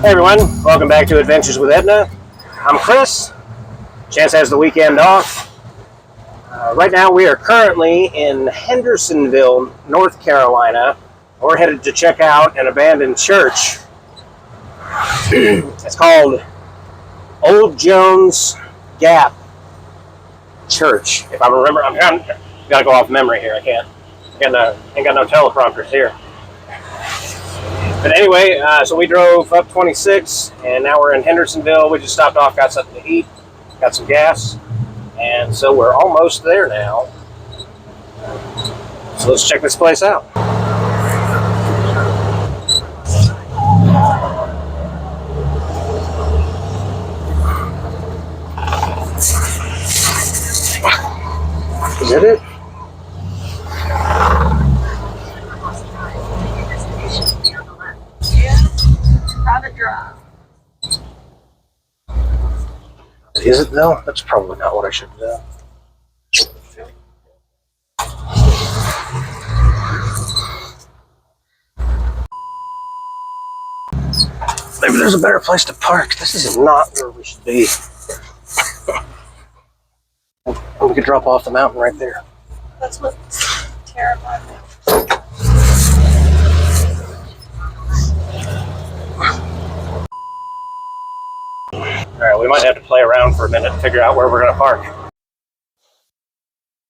Hey everyone, welcome back to Adventures with Edna. I'm Chris. Chance has the weekend off. Right now we are currently in Hendersonville, North Carolina. We're headed to check out an abandoned church. It's called Old Jones Gap Church. If I remember, gotta go off memory here. I can't. Ain't got no teleprompters here. But anyway, so we drove up 26, and now we're in Hendersonville. We just stopped off, got something to eat, got some gas, and so we're almost there now. So let's check this place out. Is that it? Private drive. Is it though? That's probably not what I should have done. Maybe there's a better place to park. This is not where we should be. We could drop off the mountain right there. That's what terrified me. Alright, we might have to play around for a minute and figure out where we're going to park.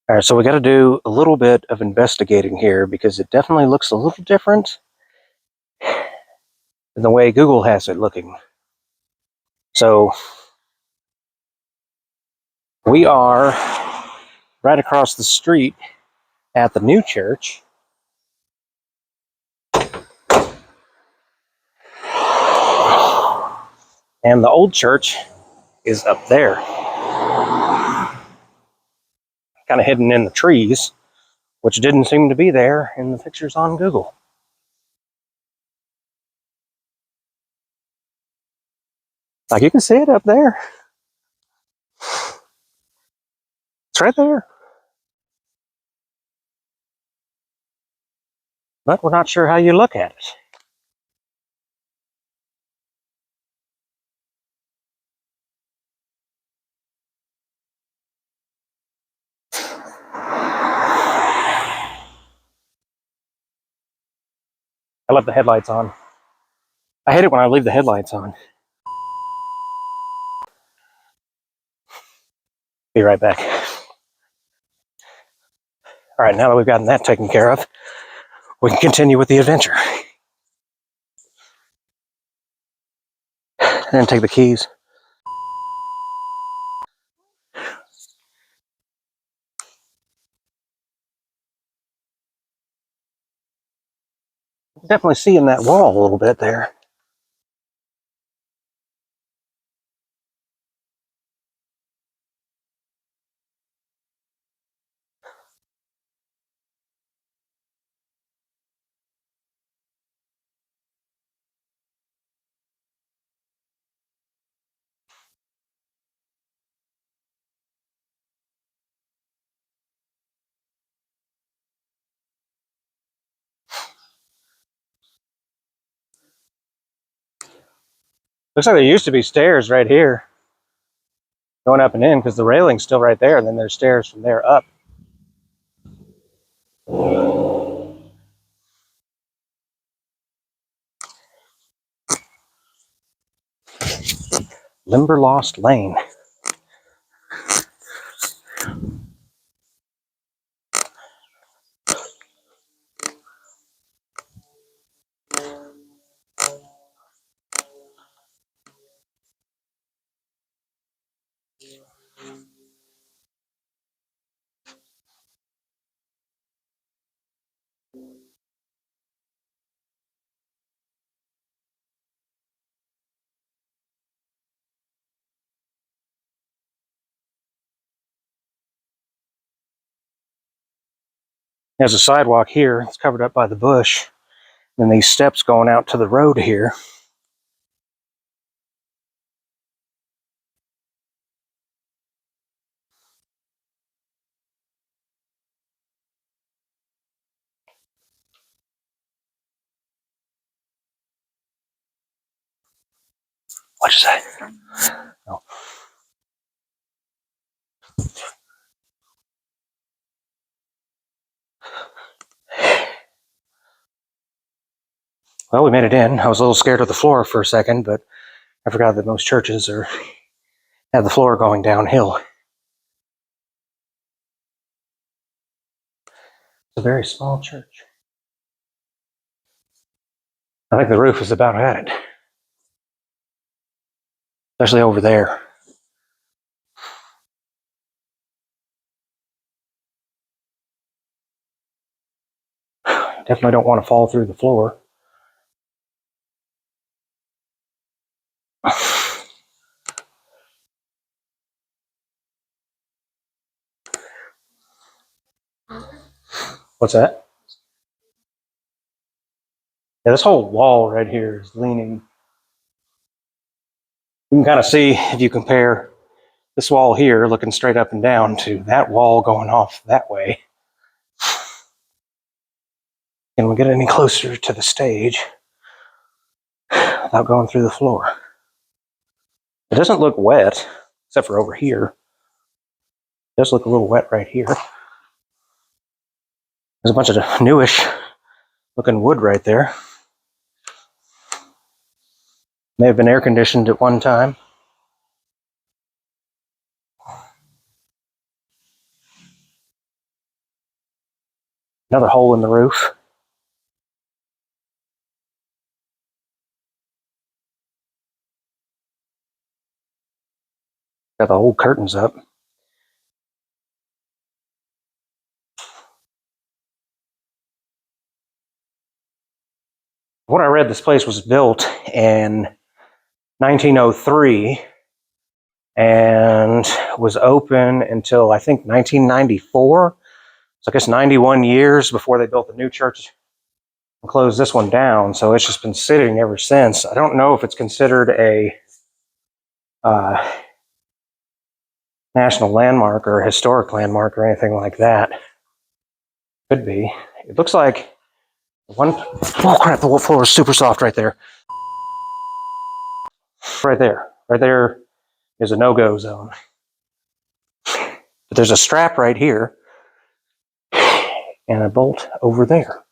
Alright, so we got to do a little bit of investigating here because it definitely looks a little different than the way Google has it looking. So, we are right across the street at the new church. And the old church is up there. Kind of hidden in the trees, which didn't seem to be there in the pictures on Google. Like you can see it up there. It's right there. But we're not sure how you look at it. I left the headlights on. I hate it when I leave the headlights on. Be right back. All right, now that we've gotten that taken care of, we can continue with the adventure. And take the keys. Definitely seeing that wall a little bit there. Looks like there used to be stairs right here going up and in because the railing's still right there, and then there's stairs from there up. Limberlost Lane. There's a sidewalk here. It's covered up by the bush. And these steps going out to the road here. What'd you say? No. Well, we made it in. I was a little scared of the floor for a second, but I forgot that most churches have the floor going downhill. It's a very small church. I think the roof is about at it, especially over there. Definitely don't want to fall through the floor. What's that? Yeah, this whole wall right here is leaning. You can kind of see if you compare this wall here looking straight up and down to that wall going off that way. Can we get any closer to the stage without going through the floor? It doesn't look wet, except for over here. It does look a little wet right here. There's a bunch of newish looking wood right there. May have been air conditioned at one time. Another hole in the roof. Got the old curtains up. When I read, this place was built in 1903 and was open until I think 1994. So I guess 91 years before they built the new church and closed this one down. So it's just been sitting ever since. I don't know if it's considered a national landmark or a historic landmark or anything like that. Could be. It looks like oh crap, the floor is super soft right there. Right there. Right there is a no-go zone. But there's a strap right here and a bolt over there.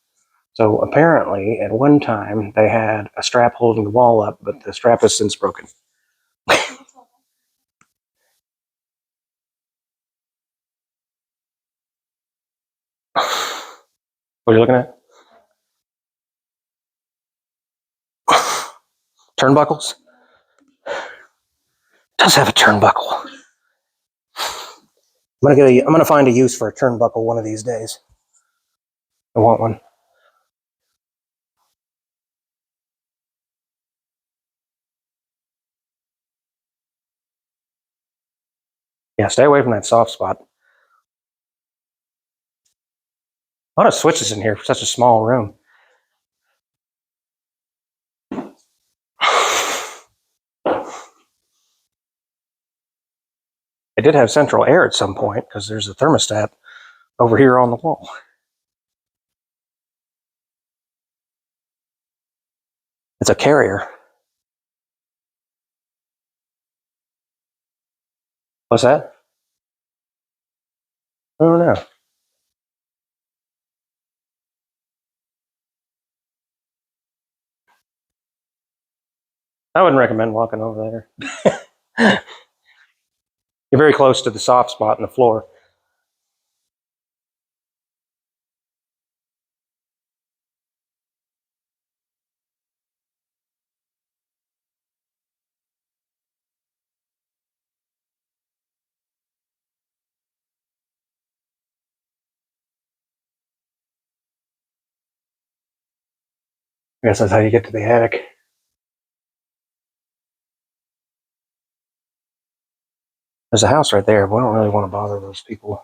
So apparently at one time they had a strap holding the wall up, but the strap has since broken. What are you looking at? Turnbuckles? It does have a turnbuckle. I'm gonna find a use for a turnbuckle one of these days. I want one. Yeah, stay away from that soft spot. A lot of switches in here for such a small room. It did have central air at some point because there's a thermostat over here on the wall. It's a carrier. What's that? I don't know. I wouldn't recommend walking over there. You're very close to the soft spot in the floor. I guess that's how you get to the attic. There's a house right there, but we don't really want to bother those people.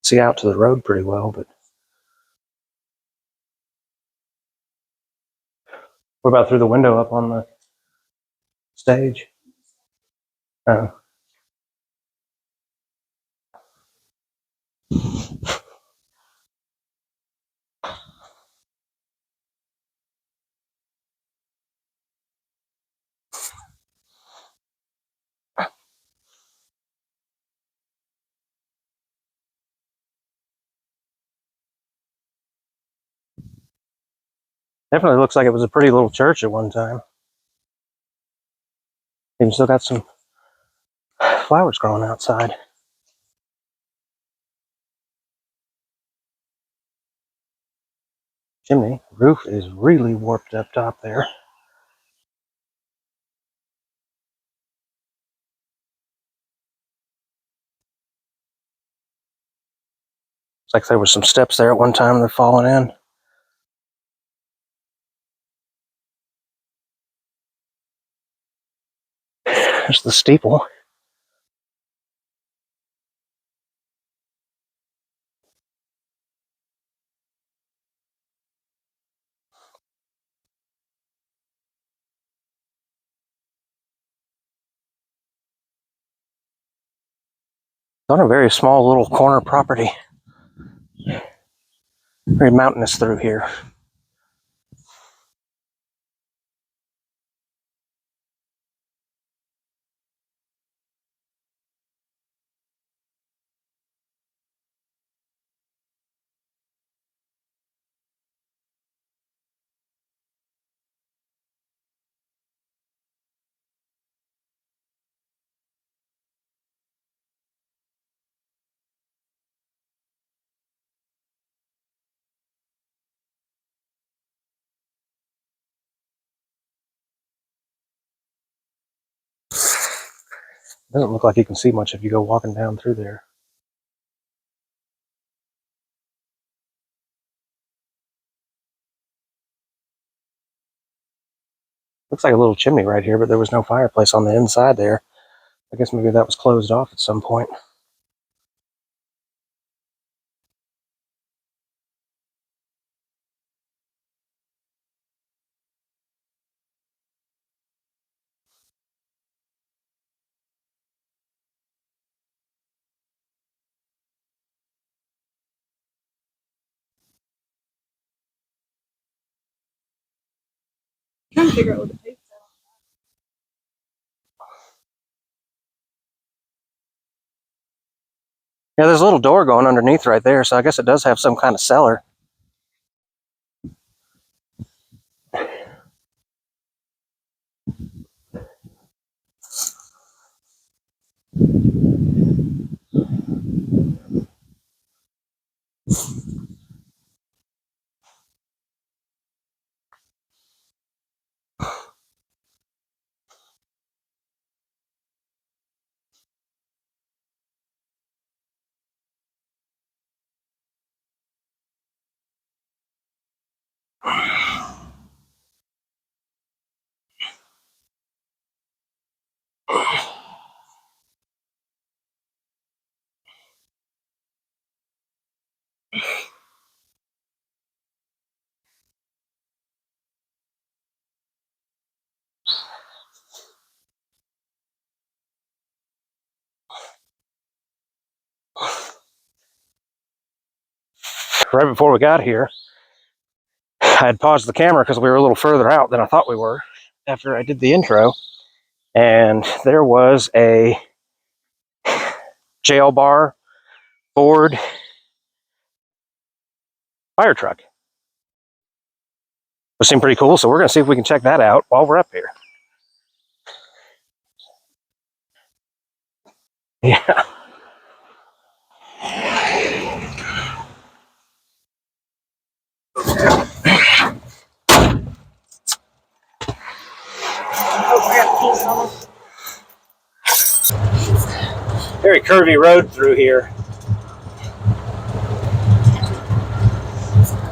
See out to the road pretty well, but what about through the window up on the Stage. Oh. Definitely looks like it was a pretty little church at one time. Even still got some flowers growing outside. Chimney. Roof is really warped up top there. Looks like there was some steps there at one time that are falling in. There's the steeple. On a very small little corner property. Very mountainous through here. Doesn't look like you can see much if you go walking down through there. Looks like a little chimney right here, but there was no fireplace on the inside there. I guess maybe that was closed off at some point. I'm trying to figure out what the tape's at. Yeah, there's a little door going underneath right there, so I guess it does have some kind of cellar. Right before we got here, I had paused the camera because we were a little further out than I thought we were after I did the intro. And there was a jail bar Ford fire truck. It seemed pretty cool, so we're going to see if we can check that out while we're up here. Yeah. Oh, I got peas on them. Very curvy road through here.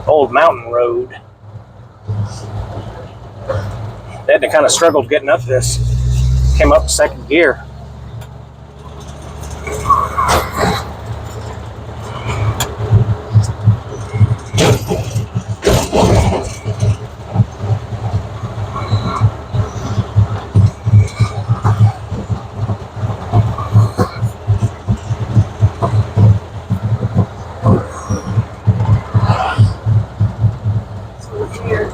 Old mountain road. Edna kind of struggled getting up this. Came up second gear. Here.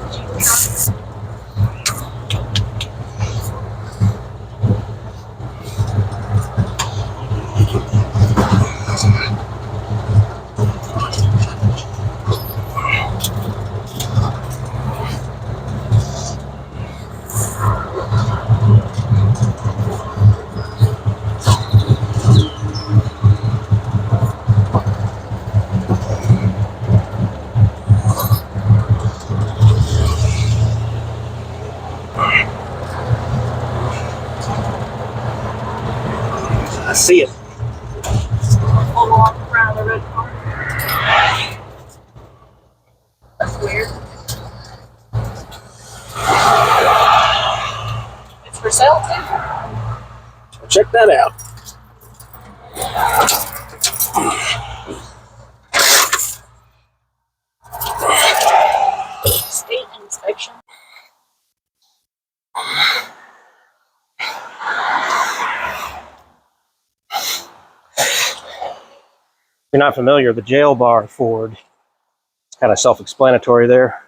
I see it. All along the front of the red car. That's weird. It's for sale too. Check that out. State inspection. If you're not familiar, the jail bar Ford, it's kind of self-explanatory there.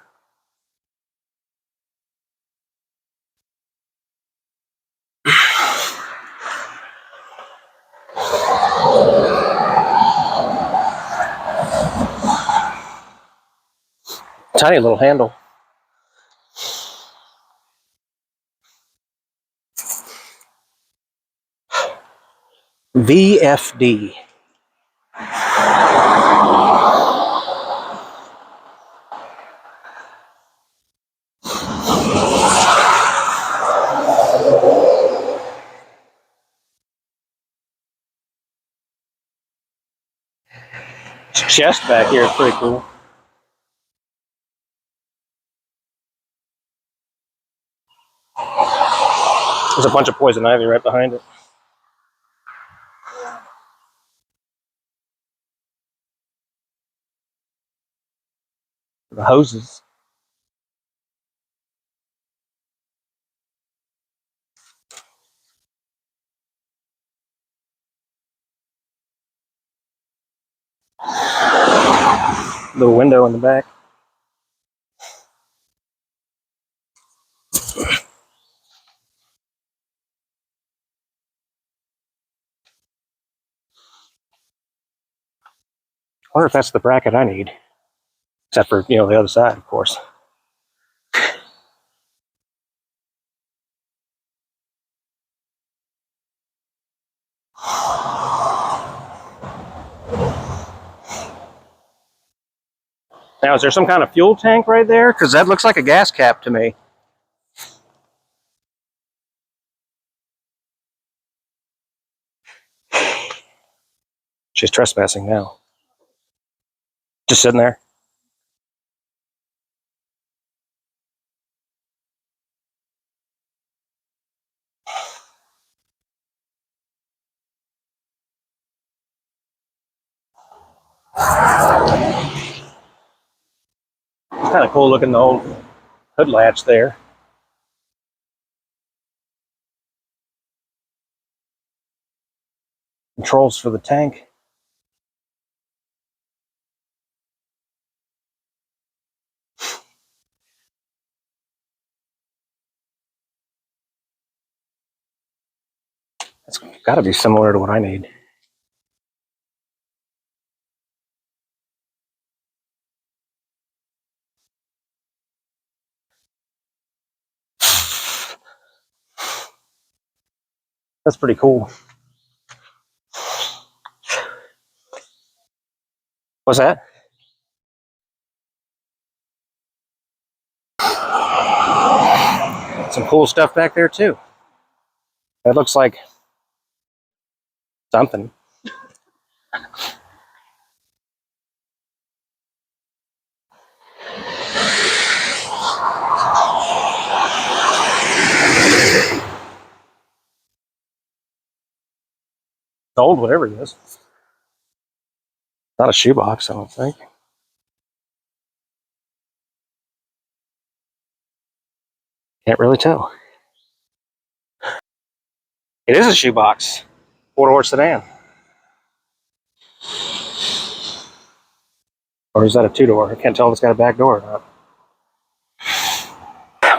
Tiny little handle. VFD. Chest back here is pretty cool. There's a bunch of poison ivy right behind it. The hoses. Little window in the back. I wonder if that's the bracket I need. Except for, the other side, of course. Now, is there some kind of fuel tank right there? Because that looks like a gas cap to me. She's trespassing now. Just sitting there. It's kind of cool looking, the old hood latch there. Controls for the tank. It's got to be similar to what I need. That's pretty cool. What's that? Some cool stuff back there too. That looks like something. Old, whatever it is. Not a shoebox, I don't think. Can't really tell. It is a shoebox. Four-door sedan. Or is that a two-door? I can't tell if it's got a back door or not.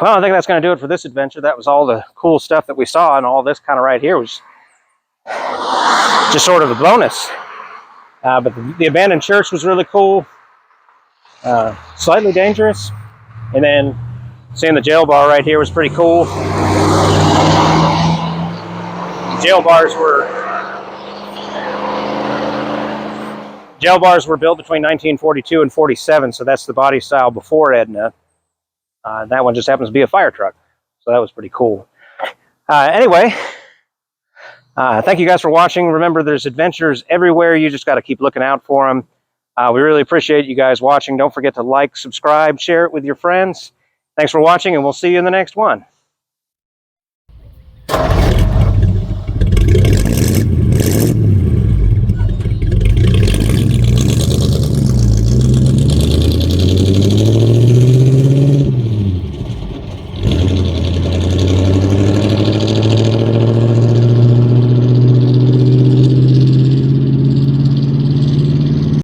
Well, I think that's going to do it for this adventure. That was all the cool stuff that we saw, and all this kind of right here was just sort of a bonus. But the abandoned church was really cool, slightly dangerous, and then seeing the jail bar right here was pretty cool. Jail bars were built between 1942 and 47, so that's the body style before Edna. That one just happens to be a fire truck, so that was pretty cool. Anyway, thank you guys for watching. Remember, there's adventures everywhere. You just got to keep looking out for them. We really appreciate you guys watching. Don't forget to like, subscribe, share it with your friends. Thanks for watching, and we'll see you in the next one.